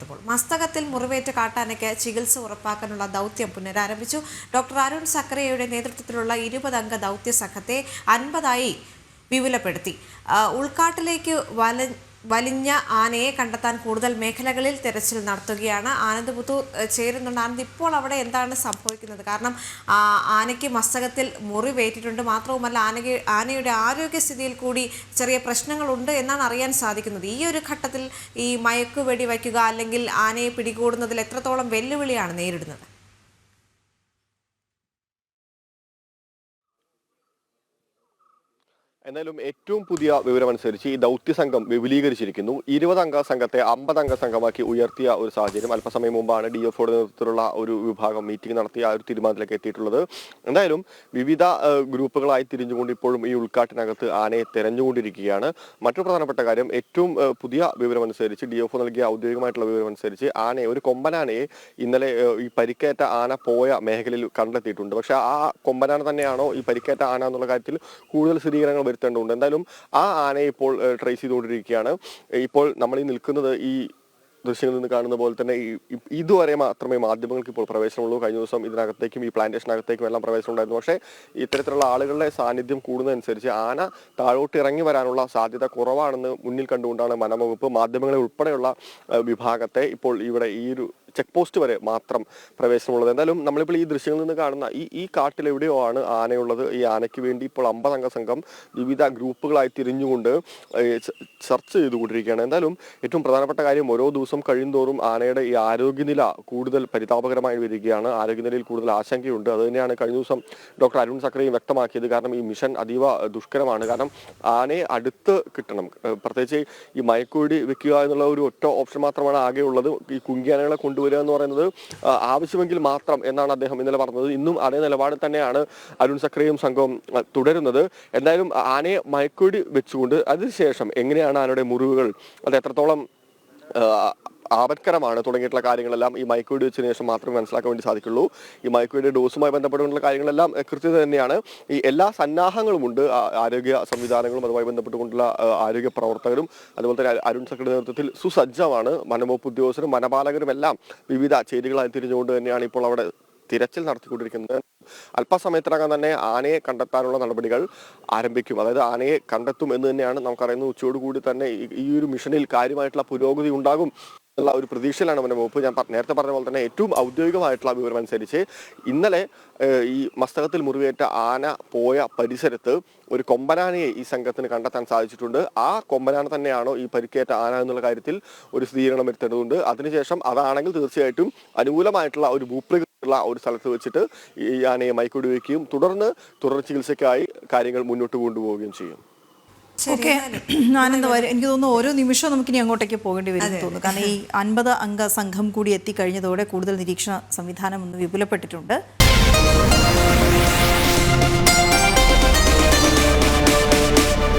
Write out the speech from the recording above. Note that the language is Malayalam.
തുടരുമ്പോൾ മസ്തകത്തിൽ മുറിവേറ്റ കാട്ടാനയ്ക്ക് ചികിത്സ ഉറപ്പാക്കാനുള്ള ദൗത്യം പുനരാരംഭിച്ചു. ഡോക്ടർ അരുൺ സക്കറിയയുടെ നേതൃത്വത്തിലുള്ള 20-അംഗ ദൗത്യ സംഘത്തെ 50ആയി വിപുലപ്പെടുത്തി. ഉൾക്കാട്ടിലേക്ക് വലിഞ്ഞ ആനയെ കണ്ടെത്താൻ കൂടുതൽ മേഖലകളിൽ തെരച്ചിൽ നടത്തുകയാണ്. ആനന്ദ് പുത്തൂർ ചേരുന്നുണ്ട്. ആനന്ദ്, ഇപ്പോൾ അവിടെ എന്താണ് സംഭവിക്കുന്നത്? കാരണം ആനയ്ക്ക് മസ്തകത്തിൽ മുറിവേറ്റിട്ടുണ്ട്. മാത്രവുമല്ല, ആനയുടെ ആരോഗ്യസ്ഥിതിയിൽ കൂടി ചെറിയ പ്രശ്നങ്ങളുണ്ട് എന്നാണ് അറിയാൻ സാധിക്കുന്നത്. ഈ ഒരു ഘട്ടത്തിൽ ഈ മയക്കുവെടി വയ്ക്കുക അല്ലെങ്കിൽ ആനയെ പിടികൂടുന്നതിൽ എത്രത്തോളം വെല്ലുവിളിയാണ് നേരിടുന്നത്? എന്നാലും ഏറ്റവും പുതിയ വിവരമനുസരിച്ച് ഈ ദൗത്യ സംഘം വിപുലീകരിച്ചിരിക്കുന്നു. 20-അംഗ സംഘത്തെ 50-അംഗ സംഘമാക്കി ഉയർത്തിയ ഒരു സാഹചര്യം. അല്പസമയം മുമ്പാണ് DFOയുടെ നേതൃത്വത്തിലുള്ള ഒരു വിഭാഗം മീറ്റിംഗ് നടത്തി ആ ഒരു തീരുമാനത്തിലേക്ക് എത്തിയിട്ടുള്ളത്. എന്തായാലും വിവിധ ഗ്രൂപ്പുകളായി തിരിഞ്ഞുകൊണ്ട് ഇപ്പോഴും ഈ ഉൾക്കാട്ടിനകത്ത് ആനയെ തെരഞ്ഞുകൊണ്ടിരിക്കുകയാണ്. മറ്റൊരു പ്രധാനപ്പെട്ട കാര്യം, ഏറ്റവും പുതിയ വിവരമനുസരിച്ച് DFO നൽകിയ ഔദ്യോഗികമായിട്ടുള്ള വിവരമനുസരിച്ച് ഒരു കൊമ്പനാനയെ ഇന്നലെ ഈ പരിക്കേറ്റ ആന പോയ മേഖലയിൽ കണ്ടെത്തിയിട്ടുണ്ട്. പക്ഷെ ആ കൊമ്പനാന തന്നെയാണോ ഈ പരിക്കേറ്റ ആന എന്നുള്ള കാര്യത്തിൽ കൂടുതൽ സ്ഥിരീകരണങ്ങൾ വരുത്തേണ്ടതുണ്ട്. എന്തായാലും ആ ആനയെ ഇപ്പോൾ ട്രേസ് ചെയ്തുകൊണ്ടിരിക്കുകയാണ്. ഇപ്പോൾ നമ്മൾ ഈ നിൽക്കുന്നത് ഈ ദൃശ്യങ്ങളിൽ നിന്ന് കാണുന്ന പോലെ തന്നെ ഇതുവരെ മാത്രമേ മാധ്യമങ്ങൾക്ക് ഇപ്പോൾ പ്രവേശനമുള്ളൂ. കഴിഞ്ഞ ദിവസം ഇതിനകത്തേക്കും ഈ പ്ലാന്റേഷനകത്തേക്കും എല്ലാം പ്രവേശനം ഉണ്ടായിരുന്നു. പക്ഷേ ഇത്തരത്തിലുള്ള ആളുകളുടെ സാന്നിധ്യം കൂടുന്നതനുസരിച്ച് ആന താഴോട്ട് ഇറങ്ങി വരാനുള്ള സാധ്യത കുറവാണെന്ന് മുന്നിൽ കണ്ടുകൊണ്ടാണ് വനംവകുപ്പ് മാധ്യമങ്ങളെ ഉൾപ്പെടെയുള്ള വിഭാഗത്തെ ഇപ്പോൾ ഇവിടെ ഈ ഒരു ചെക്ക് പോസ്റ്റ് വരെ മാത്രം പ്രവേശനമുള്ളത്. എന്തായാലും നമ്മളിപ്പോൾ ഈ ദൃശ്യങ്ങളിൽ നിന്ന് കാണുന്ന ഈ കാട്ടിൽ എവിടെയോ ആണ് ആനയുള്ളത്. ഈ ആനയ്ക്ക് വേണ്ടി ഇപ്പോൾ 50-അംഗ സംഘം വിവിധ ഗ്രൂപ്പുകളായി തിരിഞ്ഞുകൊണ്ട് ചർച്ച ചെയ്തുകൊണ്ടിരിക്കുകയാണ്. എന്തായാലും ഏറ്റവും പ്രധാനപ്പെട്ട കാര്യം, ഓരോ ദിവസം കഴിയുന്തോറും ആനയുടെ ഈ ആരോഗ്യനില കൂടുതൽ പരിതാപകരമായി വരികയാണ്. ആരോഗ്യനിലയിൽ കൂടുതൽ ആശങ്കയുണ്ട്. അത് തന്നെയാണ് കഴിഞ്ഞ ദിവസം ഡോക്ടർ അരുൺ സക്കറിയും വ്യക്തമാക്കിയത്. കാരണം ഈ മിഷൻ അതീവ ദുഷ്കരമാണ്. കാരണം ആനയെ അടുത്ത് കിട്ടണം. പ്രത്യേകിച്ച് ഈ മയക്കുവെടി വെക്കുക എന്നുള്ള ഒരു ഒറ്റ ഓപ്ഷൻ മാത്രമാണ് ആകെ ഉള്ളത്. ഈ കുങ്കിയാനകളെ കൊണ്ടുവരിക എന്ന് പറയുന്നത് ആവശ്യമെങ്കിൽ മാത്രം എന്നാണ് അദ്ദേഹം ഇന്നലെ പറഞ്ഞത്. ഇന്നും അതേ നിലപാടിൽ തന്നെയാണ് അരുൺ സക്കറിയും സംഘവും തുടരുന്നത്. എന്തായാലും ആനയെ മയക്കുവെടി വെച്ചുകൊണ്ട് അതിനുശേഷം എങ്ങനെയാണ് ആനയുടെ മുറിവുകൾ, അത് എത്രത്തോളം ആപത്കരമാണ് തുടങ്ങിയിട്ടുള്ള കാര്യങ്ങളെല്ലാം ഈ മയക്കുവെടി വെച്ചതിന് ശേഷം മാത്രമേ മനസ്സിലാക്കാൻ വേണ്ടി സാധിക്കുള്ളൂ. ഈ മയക്കുവെടി ഡോസുമായി ബന്ധപ്പെട്ടുള്ള കാര്യങ്ങളെല്ലാം കൃത്യത തന്നെയാണ്. ഈ എല്ലാ സന്നാഹങ്ങളുമുണ്ട്. ആരോഗ്യ സംവിധാനങ്ങളും അതുമായി ബന്ധപ്പെട്ടുകൊണ്ടുള്ള ആരോഗ്യ പ്രവർത്തകരും അതുപോലെ തന്നെ അരുൺ സക്കറിയുടെ നേതൃത്വത്തിൽ സുസജ്ജമാണ്. വനംവകുപ്പ് ഉദ്യോഗസ്ഥരും വനപാലകരും എല്ലാം വിവിധ ചേരികളായി തിരിഞ്ഞുകൊണ്ട് തന്നെയാണ് ഇപ്പോൾ അവിടെ തിരച്ചിൽ നടത്തിക്കൊണ്ടിരിക്കുന്നത്. അല്പസമയത്തിനകം തന്നെ ആനയെ കണ്ടെത്താനുള്ള നടപടികൾ ആരംഭിക്കും. അതായത് ആനയെ കണ്ടെത്തും എന്ന് തന്നെയാണ് നമുക്കറിയുന്നത്. ഉച്ചയോടുകൂടി തന്നെ ഈ ഒരു മിഷനിൽ കാര്യമായിട്ടുള്ള പുരോഗതി ഉണ്ടാകും എന്നുള്ള ഒരു പ്രതീക്ഷയിലാണ് വനംവകുപ്പ്. ഞാൻ നേരത്തെ പറഞ്ഞ പോലെ തന്നെ ഏറ്റവും ഔദ്യോഗികമായിട്ടുള്ള വിവരം അനുസരിച്ച് ഇന്നലെ ഈ മസ്തകത്തിൽ മുറിവേറ്റ ആന പോയ പരിസരത്ത് ഒരു കൊമ്പനാനയെ ഈ സംഘത്തിന് കണ്ടെത്താൻ സാധിച്ചിട്ടുണ്ട്. ആ കൊമ്പനാന തന്നെയാണോ ഈ പരിക്കേറ്റ ആന എന്നുള്ള കാര്യത്തിൽ ഒരു സ്ഥിരീകരണം വരുത്തേണ്ടതുണ്ട്. അതിനുശേഷം അതാണെങ്കിൽ തീർച്ചയായിട്ടും അനുകൂലമായിട്ടുള്ള ഒരു ഭൂപ്രകൃതിയുള്ള ഒരു സ്ഥലത്ത് വെച്ചിട്ട് ഈ ആനയെ മയക്കുവെടി വയ്ക്കുകയും തുടർന്ന് തുടർ ചികിത്സയ്ക്കായി കാര്യങ്ങൾ മുന്നോട്ട് കൊണ്ടുപോവുകയും ചെയ്യും. ആനന്ദ്, എനിക്ക് തോന്നുന്നു ഓരോ നിമിഷവും നമുക്കിനി അങ്ങോട്ടേക്ക് പോകേണ്ടി വരും തോന്നുന്നു. കാരണം ഈ 50-അംഗ സംഘം കൂടി എത്തിക്കഴിഞ്ഞതോടെ കൂടുതൽ നിരീക്ഷണ സംവിധാനം ഒന്ന് വിപുലപ്പെട്ടിട്ടുണ്ട്.